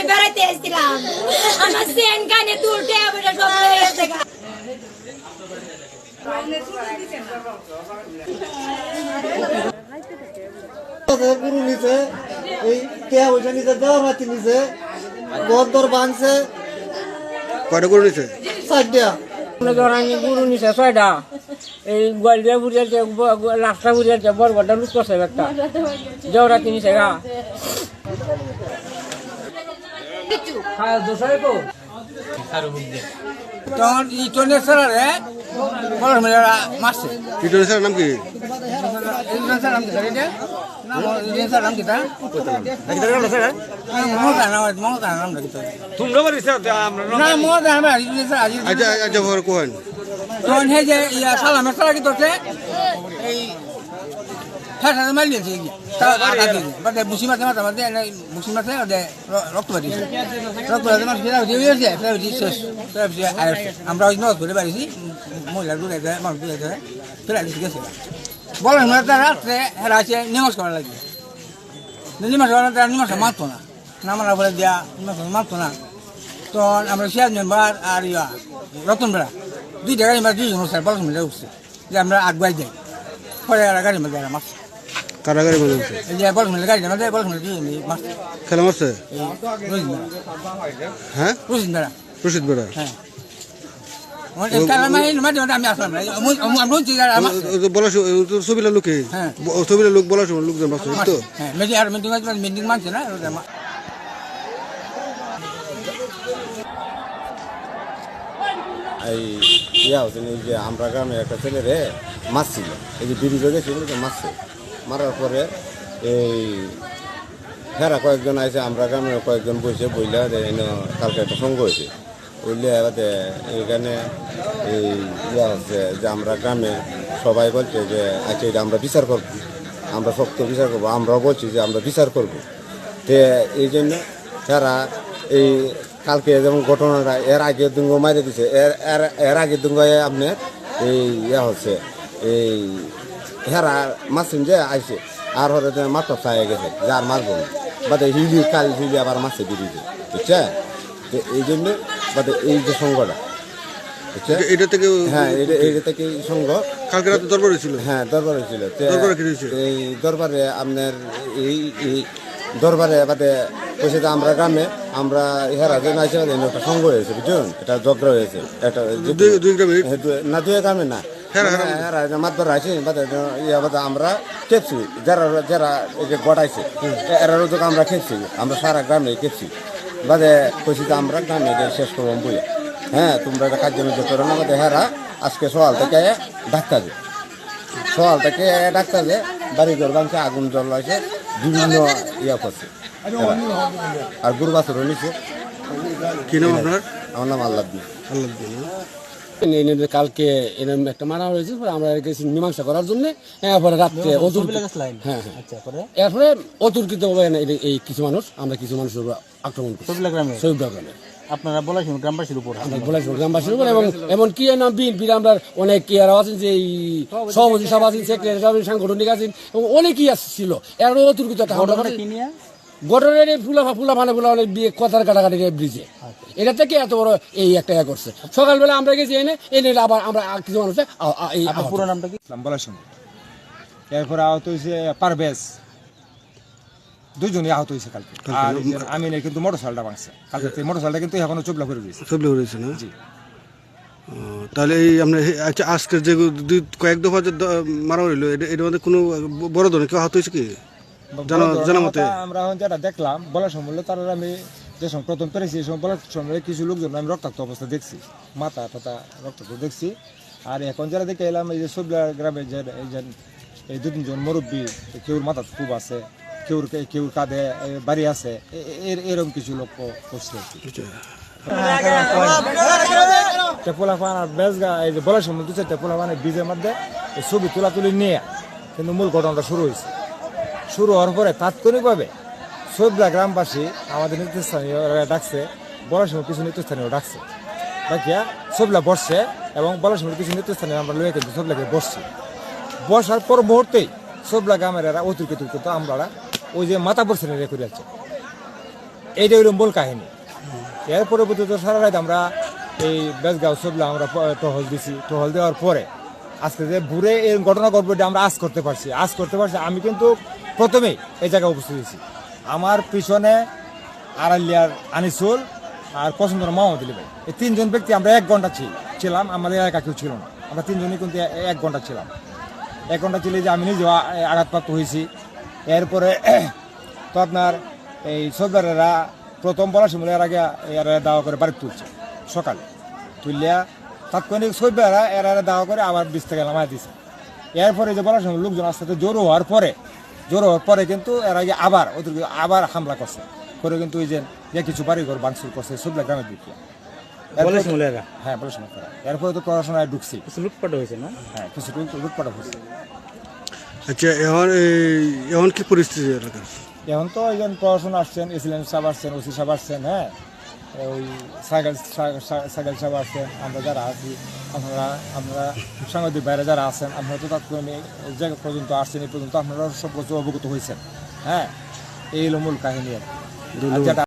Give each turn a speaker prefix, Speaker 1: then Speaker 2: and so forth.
Speaker 1: বেড়াইতে এসেছিলাম আমার সেন কানে তুলতে
Speaker 2: গুরু নিচে এই কেয়া পয়সা নিচে দেওয়া মাতি নিচে বদর বাঁধছে
Speaker 3: কয়টা গরু নিছে?
Speaker 2: 4টা
Speaker 4: গুরু নিছে 6টা। এই গোয়ালিয়া বুড়িয়াতে লাস্টা বুড়িয়াতে বরগড়টা লুট করছে একটা জওরা তিনি সেগা তখন ইটনের সারারে বড় মেয়েরা মারছে।
Speaker 3: ইটনের স্যারের নাম কি?
Speaker 4: সালামের সারা কি তোকে এই মারি দিয়েছে বুসি মাছে মাথা মাঝে বুসি মাছে রক্ত বাড়িয়েছে রক্ত বাড়িতে মানুষ আমরা ওই নজ করে বাড়িয়েছি মহিলার দূরাইতে মানুষ দূরাইতে ফেরা দিয়েছি গেছে বলেন রাত্রে হেরা আছে নিমাস করা লাগবে নিমাস করা তারা নিমাসটা মারতো না নামার বলে দেওয়া নিমাস মারতো না তখন আমরা সিয়াজ মেম্বার আর ইয়া রতন বেড়া 2 টাকা আমরা 2 জন স্যার বলার মধ্যে উঠছে যে আমরা আগুয়াই যাই পরে গাড়ির মধ্যে মাছ
Speaker 3: কারাগারে বলে উঠছে
Speaker 4: এই যে বলার মধ্যে গাড়ি মধ্যে বলার মধ্যে মাছ
Speaker 3: খেলা মারছে। হ্যাঁ
Speaker 4: রশিদ বেড়া
Speaker 3: রশিদ বেড়া
Speaker 4: হ্যাঁ
Speaker 3: ছবিলা লোকে ছবিলা লোক বলার সময় লোকজন তো
Speaker 4: মানছে না
Speaker 5: এই ইয়া হচ্ছে এই যে আমরা গ্রামে একটা ছেলে রে মারছিল এই যে বিড়ি গেছিল মারছে মারার পরে এই হেরা কয়েকজন আছে আমরা গ্রামে কয়েকজন বসে বইলা কালকে একটা সঙ্গ হয়েছে বললে এইখানে এই ইয়া হচ্ছে যে আমরা গ্রামে সবাই বলছে যে আচ্ছা এটা আমরা বিচার করবো আমরা শক্ত বিচার করবো আমরাও বলছি যে আমরা বিচার করবো তে এই জন্য হেরা এই কালকে যেমন ঘটনাটা এর আগে দুঙ্গ মারে দিছে এর আগে দুঙ্গ আপনার এই ইয়া হচ্ছে এই হেরা মাসিন যে আইছে আর হরে মাত্র চাই গেছে যে আর মারবো না বাদে হিলি কাল হিলি আবার মাছে বেরিয়েছে বুঝছে তো এই জন্য বাদে এই যে সঙ্গটা বুঝছে
Speaker 3: এটা থেকে
Speaker 5: হ্যাঁ এটা থেকে সঙ্গ
Speaker 3: কালকে রাতে দরবার হয়েছিল।
Speaker 5: হ্যাঁ দরবার হয়েছিল
Speaker 3: এই
Speaker 5: দরবারে আপনার এই দরবারে বাদে কইছে যে আমরা গ্রামে আমরা হেরা যে নাইছে একটা সঙ্গ হয়েছে বুঝছেন এটা ঝগড়া হয়েছে এটা
Speaker 3: দুই গ্রামে
Speaker 5: না 2 গ্রামে না হেরা মাতবার আছে বাদে ইয়া বাদে আমরা খেপছি যারা যারা গড়াইছে এরারও তো আমরা খেপছি আমরা সারা গ্রামে খেপছি বাদে কইছি যে আমরা গ্রামে শেষ করবো বইয়া হ্যাঁ তোমরা এটা কার্যনির্য করো না বাদে হেরা আজকে সকাল থেকে ডাক্তার যে সকাল থেকে ডাক্তার যে বাড়ি ঘর ভাঙছে আগুন জল আছে বিভিন্ন ইয়া করছে আর গরু বাছুরও নিচ্ছে।
Speaker 3: কি নাম আপনার?
Speaker 5: আমার নাম আল্লাহ
Speaker 6: কালকে এরকম একটা মারা হয়েছে আমরা গেছি মীমাংসা করার জন্য এরপরে রাত্রে হ্যাঁ এরপরে অতর্কিত এই কিছু মানুষ আমরা কিছু মানুষের আক্রমণ করি গ্রামে
Speaker 7: আপনারা বলেছেন গ্রামবাসীর উপর
Speaker 6: আমরা বলেছি গ্রামবাসীর উপর এবং এমন কি নাম বিএনপির আমরা অনেক কেয়ারা আছেন যে এই সভাপতি সভা আছেন সেক্রেটারি সাংগঠনিক আছেন এবং অনেকেই আসছিল এরও অতর্কিত একটা ঘটনার ফুলা অনেক বিয়ে কথার কাটাকাটি ব্রিজে এটা থেকে এত বড় এই একটা করছে সকালবেলা আমরা গেছি এনে আবার আমরা কিছু মানুষ
Speaker 7: পুরো নামটা কি বলেছেন এরপরে আহত হয়েছে পারভেজ 2 জনই আহত হয়েছে কালকে আর আমিনের কিন্তু মোটরসাইকেলটা ভাঙছে কালকে মোটরসাইকেলটা কিন্তু এখনো চোবলা করে দিয়েছে
Speaker 3: না জি তাহলে এই আপনার আচ্ছা আজকে যে কয়েক দফা যে মারা হইল এর মধ্যে কোনো বড় ধরনের কেউ আহত হয়েছে কি জানা মতে?
Speaker 7: আমরা যারা দেখলাম বলার সময় তারা আমি যে সময় প্রথম পেরেছি এই সময় বলার সময় কিছু লোকজন আমি রক্তাক্ত অবস্থা দেখছি মাথা টাথা রক্তাক্ত দেখছি আর এখন যারা দেখে এলাম এই যে সবলা গ্রামে যে এই 2-3 জন মুরব্বী কেউর মাথা খুব আছে কেউর কাঁধে বাড়ি আছে এরকম কিছু লোক করছে টেপোলা আর বেজগা এই যে বলার সময় 2-4টা পোলা বীজের মধ্যে ছবি তোলাতুলি নিয়ে কিন্তু মূল ঘটনাটা শুরু হয়েছে শুরু হওয়ার পরে তাৎক্ষণিকভাবে সবলা গ্রামবাসী আমাদের নেতৃস্থানীয় ডাকছে বলার সময় কিছু নেতৃস্থানীয় ডাকছে রাখিয়া সবলা বসছে এবং বলার সময় কিছু নেতৃস্থানে আমরা লয়ে কিন্তু সবলাকে বসছি। বসার পর মুহূর্তেই সবলা গ্রামের এরা অতিরিক্ত আমরা ওই যে মাথা বসে রেখে করে আছে, এইটা হইল মূল কাহিনী। এর পরবর্তীতে সারা রাত আমরা এই বেজগাঁও সবলা আমরা টহল দিছি। টহল দেওয়ার পরে আজকে যে ভোরে এই ঘটনা ঘটবে আমরা আজ করতে পারছি। আমি কিন্তু প্রথমেই এই জায়গায় উপস্থিত হয়েছি। আমার পিছনে আড়ালিয়ার আনিসুল আর পছন্দর মাহমুদ আলী ভাই, এই তিনজন ব্যক্তি আমরা 1 ঘন্টা ছিলাম। আমাদের এলাকা কেউ ছিল না, আমরা তিনজনই কিন্তু 1 ঘন্টা ছিলাম। 1 ঘন্টা ছিল যে আমি নিজেও আঘাতপ্রাপ্ত হয়েছি। এরপরে তো আপনার এই সর্দারেরা প্রথম বলার সময় এর আগে এরা দাওয়া করে বাড়ি তুলছে সকালে, তুললিয়া তাৎক্ষণিক সর্দাররা এরা দাওয়া করে আবার 20 থেকে নামায় দিছে। এরপরে যে বলার সময় লোকজন আস্তে আস্তে জড়ো হওয়ার পরে কিন্তু এর আগে আবার হামলা করছে করে কিন্তু ওই যে কিছু বাড়িঘর ভাঙচুর করছে সবলা গ্রামের দিকে। হ্যাঁ, বলার সময় এরপরে তো পড়াশোনায় ঢুকছি, কিছু লুটপাট হয়েছে না? হ্যাঁ, কিছু লুটপাট হয়েছে।
Speaker 3: আচ্ছা, এখন কি পরিস্থিতি এলাকার?
Speaker 7: এখন তো একজন প্রশাসন আসছেন, এসিলেন সাহেব আসছেন, ওসি সাহেব আসছেন, হ্যাঁ, ওই সাইকেল সাহেব আসছেন, আমরা যারা আছি, আপনারা সাংবাদিক বাইরে যারা আছেন, আপনারা তো তাৎক্ষণিক যে পর্যন্ত আসছেন, এই পর্যন্ত আপনারা সব কিছু অবগত হয়েছেন। হ্যাঁ, এই হলো মূল কাহিনী। আর যেটা